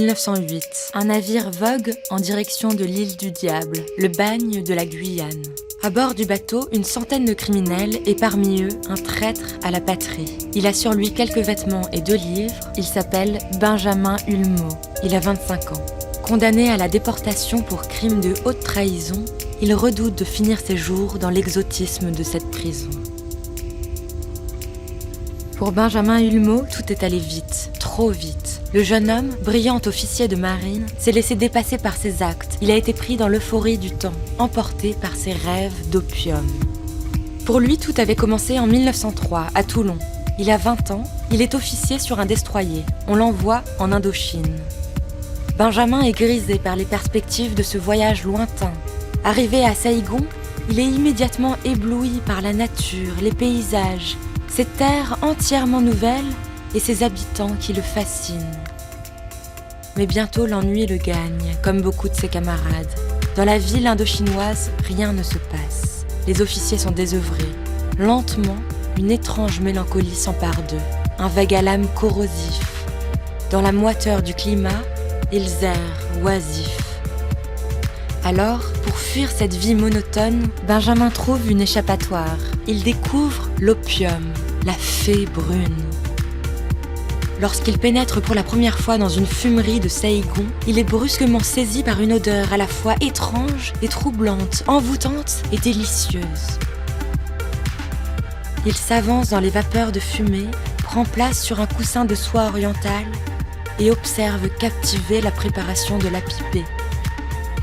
1908. Un navire vogue en direction de l'île du Diable, le bagne de la Guyane. À bord du bateau, une centaine de criminels et parmi eux, un traître à la patrie. Il a sur lui quelques vêtements et 2 livres. Il s'appelle Benjamin Hulmeau. Il a 25 ans. Condamné à la déportation pour crime de haute trahison, il redoute de finir ses jours dans l'exotisme de cette prison. Pour Benjamin Hulmeau, tout est allé vite, trop vite. Le jeune homme, brillant officier de marine, s'est laissé dépasser par ses actes. Il a été pris dans l'euphorie du temps, emporté par ses rêves d'opium. Pour lui, tout avait commencé en 1903, à Toulon. Il a 20 ans, il est officier sur un destroyer. On l'envoie en Indochine. Benjamin est grisé par les perspectives de ce voyage lointain. Arrivé à Saïgon, il est immédiatement ébloui par la nature, les paysages, cette terre entièrement nouvelle et ses habitants qui le fascinent. Mais bientôt l'ennui le gagne, comme beaucoup de ses camarades. Dans la ville indochinoise, rien ne se passe. Les officiers sont désœuvrés. Lentement, une étrange mélancolie s'empare d'eux, un vague à l'âme corrosif. Dans la moiteur du climat, ils errent, oisifs. Alors, pour fuir cette vie monotone, Benjamin trouve une échappatoire. Il découvre l'opium, la fée brune. Lorsqu'il pénètre pour la première fois dans une fumerie de Saïgon, il est brusquement saisi par une odeur à la fois étrange et troublante, envoûtante et délicieuse. Il s'avance dans les vapeurs de fumée, prend place sur un coussin de soie orientale et observe captivé la préparation de la pipée.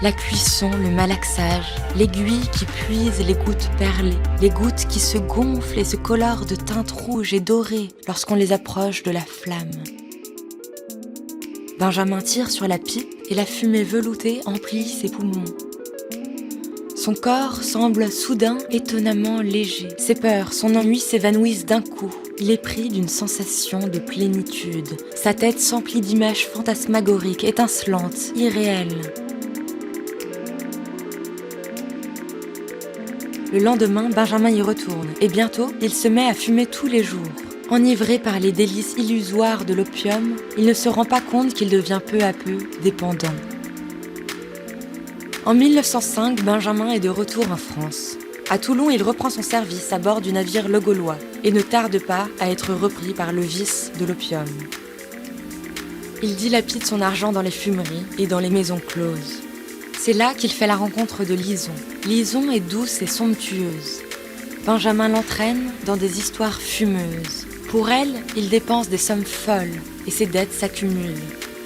La cuisson, le malaxage, l'aiguille qui puise les gouttes perlées, les gouttes qui se gonflent et se colorent de teintes rouges et dorées lorsqu'on les approche de la flamme. Benjamin tire sur la pipe et la fumée veloutée emplit ses poumons. Son corps semble soudain étonnamment léger. Ses peurs, son ennui s'évanouissent d'un coup. Il est pris d'une sensation de plénitude. Sa tête s'emplit d'images fantasmagoriques, étincelantes, irréelles. Le lendemain, Benjamin y retourne, et bientôt, il se met à fumer tous les jours. Enivré par les délices illusoires de l'opium, il ne se rend pas compte qu'il devient peu à peu dépendant. En 1905, Benjamin est de retour en France. À Toulon, il reprend son service à bord du navire Le Gaulois et ne tarde pas à être repris par le vice de l'opium. Il dilapide son argent dans les fumeries et dans les maisons closes. C'est là qu'il fait la rencontre de Lison. Lison est douce et somptueuse. Benjamin l'entraîne dans des histoires fumeuses. Pour elle, il dépense des sommes folles et ses dettes s'accumulent.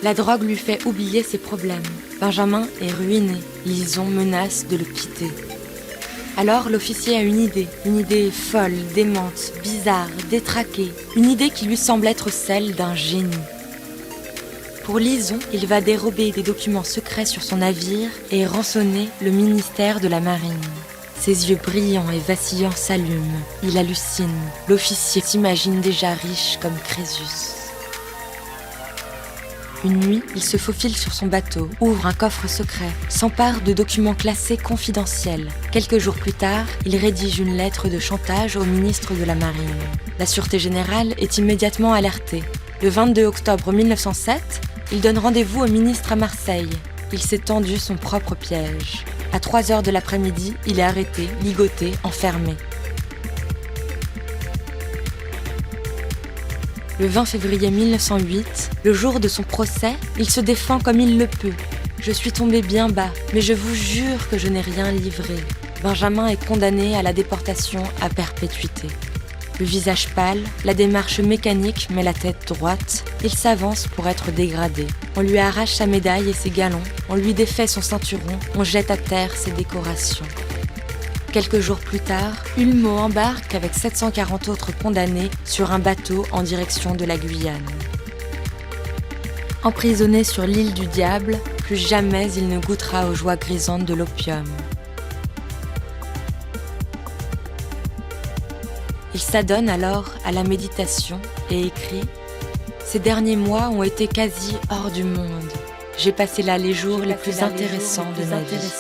La drogue lui fait oublier ses problèmes. Benjamin est ruiné. Lison menace de le quitter. Alors l'officier a une idée folle, démente, bizarre, détraquée. Une idée qui lui semble être celle d'un génie. Pour Lison, il va dérober des documents secrets sur son navire et rançonner le ministère de la Marine. Ses yeux brillants et vacillants s'allument. Il hallucine. L'officier s'imagine déjà riche comme Crésus. Une nuit, il se faufile sur son bateau, ouvre un coffre secret, s'empare de documents classés confidentiels. Quelques jours plus tard, il rédige une lettre de chantage au ministre de la Marine. La Sûreté générale est immédiatement alertée. Le 22 octobre 1907, il donne rendez-vous au ministre à Marseille. Il s'est tendu son propre piège. À 3h de l'après-midi, il est arrêté, ligoté, enfermé. Le 20 février 1908, le jour de son procès, il se défend comme il le peut. « Je suis tombé bien bas, mais je vous jure que je n'ai rien livré. » Benjamin est condamné à la déportation à perpétuité. Le visage pâle, la démarche mécanique mais la tête droite, il s'avance pour être dégradé. On lui arrache sa médaille et ses galons, on lui défait son ceinturon, on jette à terre ses décorations. Quelques jours plus tard, Hulmeau embarque avec 740 autres condamnés sur un bateau en direction de la Guyane. Emprisonné sur l'île du Diable, plus jamais il ne goûtera aux joies grisantes de l'opium. Il s'adonne alors à la méditation et écrit « Ces derniers mois ont été quasi hors du monde. J'ai passé là les jours les plus intéressants de ma vie. »